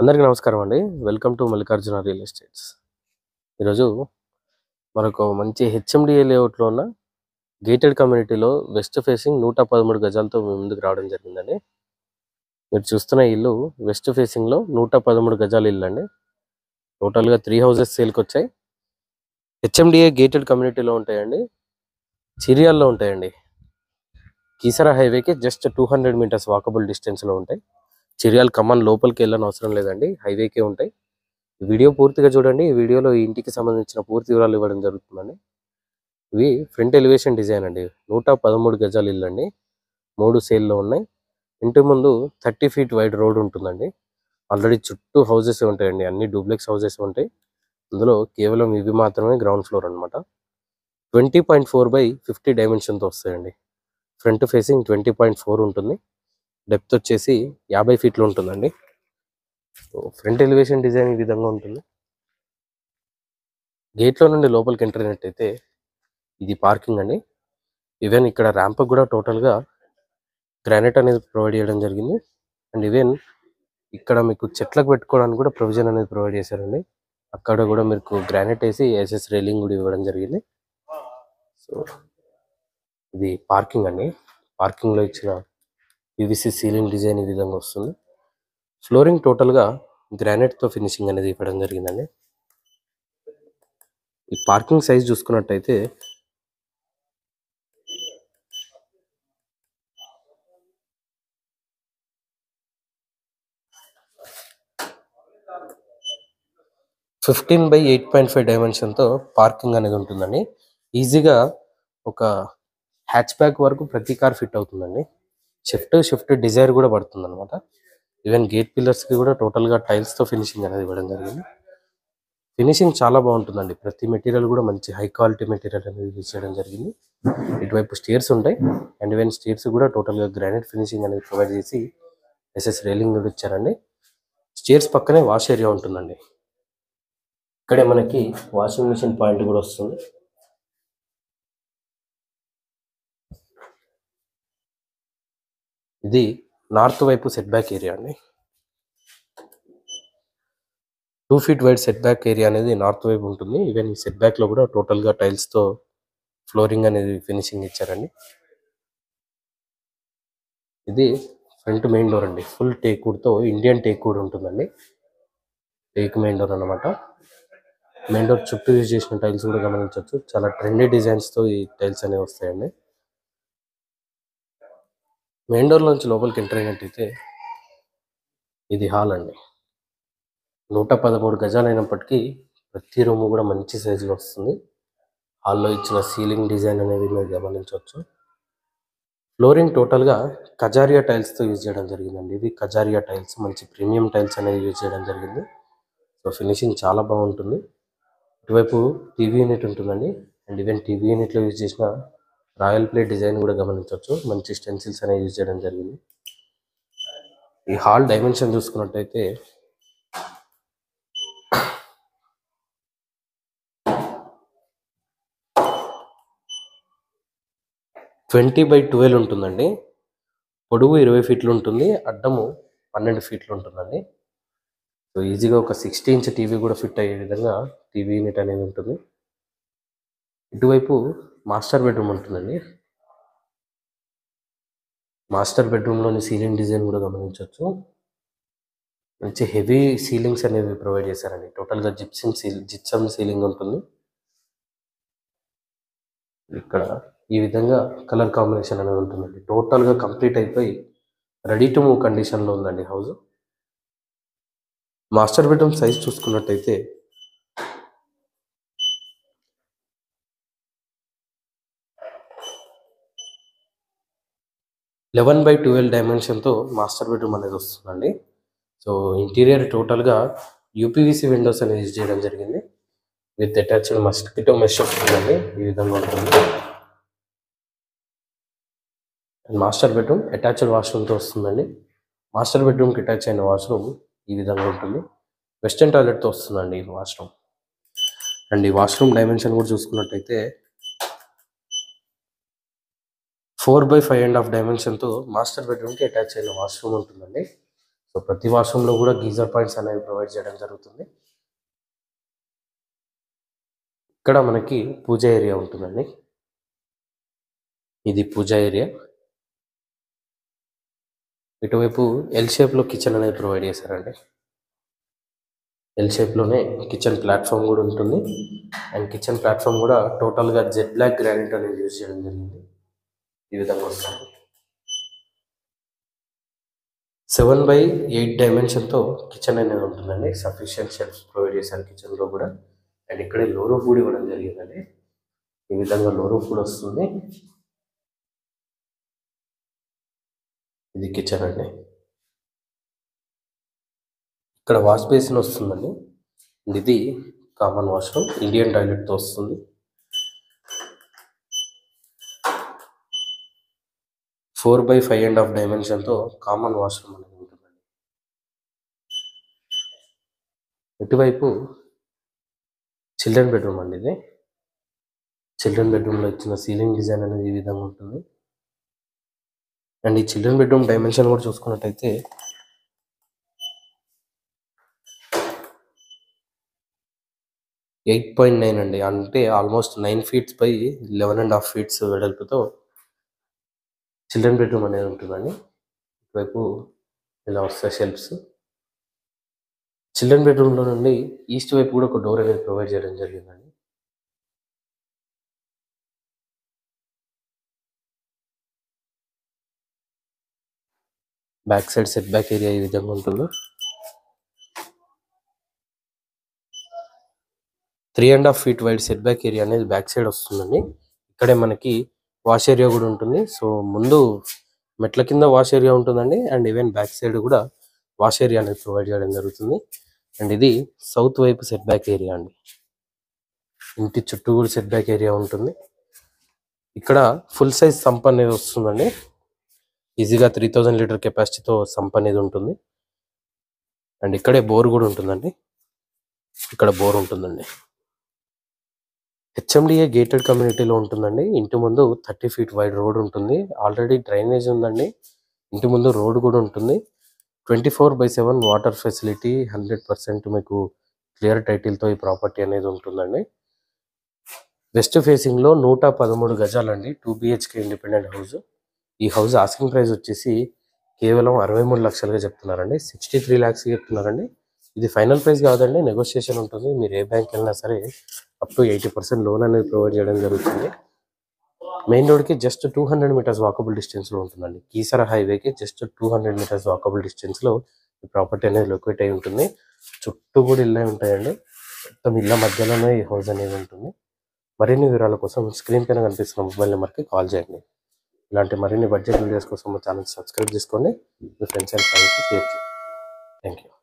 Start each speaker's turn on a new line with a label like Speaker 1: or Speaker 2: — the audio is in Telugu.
Speaker 1: అందరికీ నమస్కారం అండి. Welcome to Mallikarjuna real estates. ఈరోజు మనకు మంచి హెచ్ఎండిఏ లేఅవుట్లో ఉన్న గేటెడ్ కమ్యూనిటీలో వెస్ట్ ఫేసింగ్ 113 గజాలతో మీ ముందుకు రావడం జరిగిందండి. మీరు చూస్తున్న ఇల్లు వెస్ట్ ఫేసింగ్లో 113 గజాల ఇల్లు అండి. టోటల్గా 3 హౌసెస్ సేల్కి వచ్చాయి. హెచ్ఎండిఏ గేటెడ్ కమ్యూనిటీలో ఉంటాయండి. చిరియాల్లో ఉంటాయండి. కీసరా హైవేకి జస్ట్ 200 మీటర్స్ వాకబుల్ డిస్టెన్స్లో ఉంటాయి. చిరియాల్ ఖమ్మం లోపలికి వెళ్ళని అవసరం లేదండి, హైవేకే ఉంటాయి. వీడియో పూర్తిగా చూడండి. ఈ వీడియోలో ఈ ఇంటికి సంబంధించిన పూర్తి వివరాలు ఇవ్వడం జరుగుతుందండి. ఇవి ఫ్రంట్ ఎలివేషన్ డిజైన్ అండి. 113 గజాల ఇల్లు అండి. 3 సేల్లో ఉన్నాయి. ఇంటి ముందు 30 ఫీట్ వైడ్ రోడ్ ఉంటుందండి. ఆల్రెడీ చుట్టూ హౌసెస్ ఉంటాయండి. అన్ని డూప్లెక్స్ హౌసెస్ ఉంటాయి. అందులో కేవలం ఇవి మాత్రమే గ్రౌండ్ ఫ్లోర్ అనమాట. 20.4/50 డైమెన్షన్తో వస్తాయండి. ఫ్రంట్ ఫేసింగ్ 20.4 ఉంటుంది. డెప్త్ వచ్చేసి 50 ఫీట్లు ఉంటుందండి. ఫ్రంట్ ఎలివేషన్ డిజైన్ ఈ విధంగా ఉంటుంది. గేట్లో నుండి లోపలికి ఎంటర్ అయినట్టయితే ఇది పార్కింగ్ అండి. ఈవెన్ ఇక్కడ ర్యాంప్ కూడా టోటల్గా గ్రానైట్ అనేది ప్రొవైడ్ చేయడం జరిగింది. అండ్ ఈవెన్ ఇక్కడ మీకు చెట్లకు పెట్టుకోవడానికి కూడా ప్రొవిజన్ అనేది ప్రొవైడ్ చేశారండి. అక్కడ కూడా మీకు గ్రానైట్ వేసి ఎస్ఎస్ రైలింగ్ కూడా ఇవ్వడం జరిగింది. సో ఇది పార్కింగ్ అండి. పార్కింగ్లో ఇచ్చిన పీవీసీ సీలింగ్ డిజైన్ ఈ విధంగా వస్తుంది. ఫ్లోరింగ్ టోటల్గా గ్రానైట్తో ఫినిషింగ్ అనేది ఇవ్వడం జరిగిందండి. ఈ పార్కింగ్ సైజ్ చూసుకున్నట్టయితే 15/8.5 డైమెన్షన్తో పార్కింగ్ అనేది ఉంటుందండి. ఈజీగా ఒక హ్యాచ్ బ్యాక్ వరకు ప్రతి కార్ ఫిట్ అవుతుందండి. షిఫ్ట్ డిజైర్ కూడా పడుతుంది అనమాట. ఈవెన్ గేట్ పిల్లర్స్కి కూడా టోటల్గా టైల్స్తో ఫినిషింగ్ అనేది ఇవ్వడం జరిగింది. ఫినిషింగ్ చాలా బాగుంటుందండి. ప్రతి మెటీరియల్ కూడా మంచి హై క్వాలిటీ మెటీరియల్ అనేది యూజ్ చేయడం జరిగింది. ఇటువైపు స్టేర్స్ ఉంటాయి. అండ్ ఈవెన్ స్టేర్స్ కూడా టోటల్గా గ్రానైట్ ఫినిషింగ్ అనేది ప్రొవైడ్ చేసి ఎస్ఎస్ రైలింగ్ కూడా ఇచ్చారండి. స్టేర్స్ పక్కనే వాష్ ఏరియా ఉంటుందండి. ఇక్కడే మనకి వాషింగ్ మిషన్ పాయింట్ కూడా వస్తుంది. ఇది నార్త్ వైపు సెట్ బ్యాక్ ఏరియా అండి. 2 feet wide set back area అనేది నార్త్ వైపు ఉంటుంది. ఈవెన్ ఈ సెట్ బ్యాక్ లో కూడా టోటల్గా టైల్స్తో ఫ్లోరింగ్ అనేది ఫినిషింగ్ ఇచ్చారండి. ఇది ఫ్రంట్ మెయిన్ డోర్ అండి. ఫుల్ టేక్వుడ్తో ఇండియన్ టేక్వుడ్ ఉంటుందండి. టేక్ మెయిన్ డోర్ అనమాట. మెయిన్ డోర్ చుట్టూ యూజ్ చేసిన టైల్స్ కూడా గమనించవచ్చు. చాలా ట్రెండీ డిజైన్స్తో ఈ టైల్స్ అనేవి వస్తాయండి. మెయిన్ డోర్ నుంచి లోపలికి ఎంటర్ అయినట్టయితే ఇది హాల్ అండి. 113 గజాలు అయినప్పటికీ ప్రతి రూము కూడా మంచి సైజులో వస్తుంది. హాల్లో ఇచ్చిన సీలింగ్ డిజైన్ అనేది మీరు గమనించవచ్చు. ఫ్లోరింగ్ టోటల్గా కజారియా టైల్స్తో యూజ్ చేయడం జరిగిందండి. ఇవి కజారియా టైల్స్, మంచి ప్రీమియం టైల్స్ అనేది యూజ్ చేయడం జరిగింది. సో ఫినిషింగ్ చాలా బాగుంటుంది. ఇటువైపు టీవీ యూనిట్ ఉంటుందండి. అండ్ ఈవెన్ టీవీ యూనిట్లో యూజ్ చేసిన రాయల్ ప్లేట్ డిజైన్ కూడా గమనించవచ్చు. మంచి స్టెన్సిల్స్ అనేవి యూజ్ చేయడం జరిగింది. ఈ హాల్ డైమెన్షన్ చూసుకున్నట్టయితే 20/12 ఉంటుందండి. పొడవు 20 ఫీట్లు ఉంటుంది. అడ్డము 12 ఫీట్లు ఉంటుందండి. సో ఈజీగా ఒక 60 ఇంచ్ టీవీ కూడా ఫిట్ అయ్యే విధంగా టీవీ యూనిట్ అనేది ఉంటుంది. ఇటువైపు మాస్టర్ బెడ్రూమ్ ఉంటుందండి. మాస్టర్ బెడ్రూమ్లోని సీలింగ్ డిజైన్ కూడా గమనించవచ్చు. మంచి హెవీ సీలింగ్స్ అనేవి ప్రొవైడ్ చేశారండి. టోటల్గా జిప్సమ్ సీలింగ్ ఉంటుంది. ఇక్కడ ఈ విధంగా కలర్ కాంబినేషన్ అనేది ఉంటుందండి. టోటల్గా కంప్లీట్ అయిపోయి రెడీ టు మూవ్ కండిషన్లో ఉందండి హౌస్. మాస్టర్ బెడ్రూమ్ సైజ్ చూసుకున్నట్టయితే 11/12 డైమెన్షన్తో మాస్టర్ బెడ్రూమ్ అనేది వస్తుందండి. సో ఇంటీరియర్ టోటల్గా యూపీవీసీ విండోస్ అనేది యూజ్ చేయడం జరిగింది. విత్ అటాచ్డ్ మస్కిటో మెష్ వస్తుందండి. ఈ విధంగా ఉంటుంది. మాస్టర్ బెడ్రూమ్ అటాచ్డ్ వాష్రూమ్తో వస్తుందండి. మాస్టర్ బెడ్రూమ్కి అటాచ్ అయిన వాష్రూమ్ ఈ విధంగా ఉంటుంది. వెస్టర్న్ టాయిలెట్తో వస్తుందండి ఈ వాష్రూమ్. అండ్ ఈ వాష్రూమ్ డైమెన్షన్ కూడా చూసుకున్నట్టయితే 4/5.5 డైమెన్షన్తో మాస్టర్ బెడ్రూమ్కి అటాచ్ అయిన వాష్రూమ్ ఉంటుందండి. సో ప్రతి వాష్రూమ్లో కూడా గీజర్ పాయింట్స్ అనేవి ప్రొవైడ్ చేయడం జరుగుతుంది. ఇక్కడ మనకి పూజ ఏరియా ఉంటుందండి. ఇది పూజ ఏరియా. ఇటువైపు ఎల్ షేప్లో కిచెన్ అనేది ప్రొవైడ్ చేశారండి. ఎల్ షేప్లోనే కిచెన్ ప్లాట్ఫామ్ కూడా ఉంటుంది. అండ్ కిచెన్ ప్లాట్ఫామ్ కూడా టోటల్గా జెడ్ బ్లాక్ గ్రానైట్ అనేది యూజ్ చేయడం జరిగింది. ఈ విధంగా వస్తుంది. 7x8 డైమెన్షన్తో కిచెన్ అనేది ఉంటుందండి. సఫిషియెంట్ షెల్ఫ్స్ ప్రొవైడ్ చేశారు కిచెన్లో కూడా. అండ్ ఇక్కడే లో రూఫ్ కూడా ఇవ్వడం జరిగిందండి. ఈ విధంగా లో రూఫ్ కూడా వస్తుంది. ఇది కిచెన్ అండి. ఇక్కడ వాష్ బేసిన్ వస్తుందండి. ఇది కామన్ వాష్రూమ్, ఇండియన్ టాయిలెట్తో వస్తుంది. 4x5.5 డైమెన్షన్తో కామన్ వాష్రూమ్ అనేది ఉంటుందండి. ఇటువైపు చిల్డ్రన్ బెడ్రూమ్ అండి. ఇది చిల్డ్రన్ బెడ్రూమ్లో ఇచ్చిన సీలింగ్ డిజైన్ అనేది ఈ విధంగా ఉంటుంది. అండ్ ఈ చిల్డ్రన్ బెడ్రూమ్ డైమెన్షన్ కూడా చూసుకున్నట్టయితే 8.9 అండి. అంటే ఆల్మోస్ట్ 9 feet by 11.5 feet వెడల్పుతో చిల్డ్రన్ బెడ్రూమ్ అనేది ఉంటుందండి. ఇటువైపు ఇలా వస్తాయి షెల్ఫ్స్. చిల్డ్రన్ బెడ్రూమ్లో నుండి ఈస్ట్ వైపు కూడా ఒక డోర్ అనేది ప్రొవైడ్ చేయడం జరిగిందండి. Back side set back area ఈ విధంగా ఉంటుంది. 3.5 feet wide set back area అనేది బ్యాక్ సైడ్ వస్తుందండి. ఇక్కడే మనకి వాష్ ఏరియా కూడా ఉంటుంది. సో ముందు మెట్ల కింద వాష్ ఏరియా ఉంటుందండి. అండ్ ఈవెన్ బ్యాక్ సైడ్ కూడా వాష్ ఏరియా అనేది ప్రొవైడ్ చేయడం జరుగుతుంది. అండ్ ఇది సౌత్ వైపు సెట్ బ్యాక్ ఏరియా అండి. ఇంటి చుట్టూ కూడా సెట్ బ్యాక్ ఏరియా ఉంటుంది. ఇక్కడ ఫుల్ సైజ్ సంప్ అనేది వస్తుందండి. ఈజీగా 3000 లీటర్ కెపాసిటీతో సంప్ అనేది ఉంటుంది. అండ్ ఇక్కడే బోర్ కూడా ఉంటుందండి. ఇక్కడ బోర్ ఉంటుందండి. హెచ్ఎండిఏ గేటెడ్ కమ్యూనిటీలో ఉంటుందండి. ఇంటి ముందు 30 feet వైడ్ రోడ్ ఉంటుంది. ఆల్రెడీ డ్రైనేజ్ ఉందండి. ఇంటి ముందు రోడ్ కూడా ఉంటుంది. 24/7 వాటర్ ఫెసిలిటీ, 100% మీకు క్లియర్ టైటిల్తో ఈ ప్రాపర్టీ అనేది ఉంటుందండి. వెస్ట్ ఫేసింగ్లో 113 గజాలండి. 2 BHK ఇండిపెండెంట్ హౌస్. ఈ హౌస్ ఆస్కింగ్ ప్రైస్ వచ్చేసి కేవలం 63 లక్షలుగా చెప్తున్నారండి. 63 lakhs చెప్తున్నారండి. ఇది ఫైనల్ ప్రైస్ కాదండి, నెగోషియేషన్ ఉంటుంది. మీరు ఏ బ్యాంక్ వెళ్ళినా సరే అప్ టు 80% లోన్ అనేది ప్రొవైడ్ చేయడం జరుగుతుంది. మెయిన్ రోడ్కి జస్ట్ 200 meters వాకబుల్ డిస్టెన్స్లో ఉంటుందండి. కీసర హైవేకి జస్ట్ 200 meters వాకబుల్ డిస్టెన్స్లో ఈ ప్రాపర్టీ అనేది లొకేట్ అయి ఉంటుంది. చుట్టూ కూడా ఇళ్ళే ఉంటాయండి. మొత్తం ఇళ్ళ మధ్యలోనే ఈ హౌస్ అనేది ఉంటుంది. మరిన్ని వివరాల కోసం స్క్రీన్ పైన కనిపిస్తున్న మొబైల్ నెంబర్కి కాల్ చేయండి. ఇలాంటి మరిన్ని బడ్జెట్ వీడియోస్ కోసం మా ఛానల్ సబ్స్క్రైబ్ చేసుకోండి. మీ ఫ్రెండ్స్ అండ్ ఫ్యామిలీకి షేర్ చేయండి. Thank you.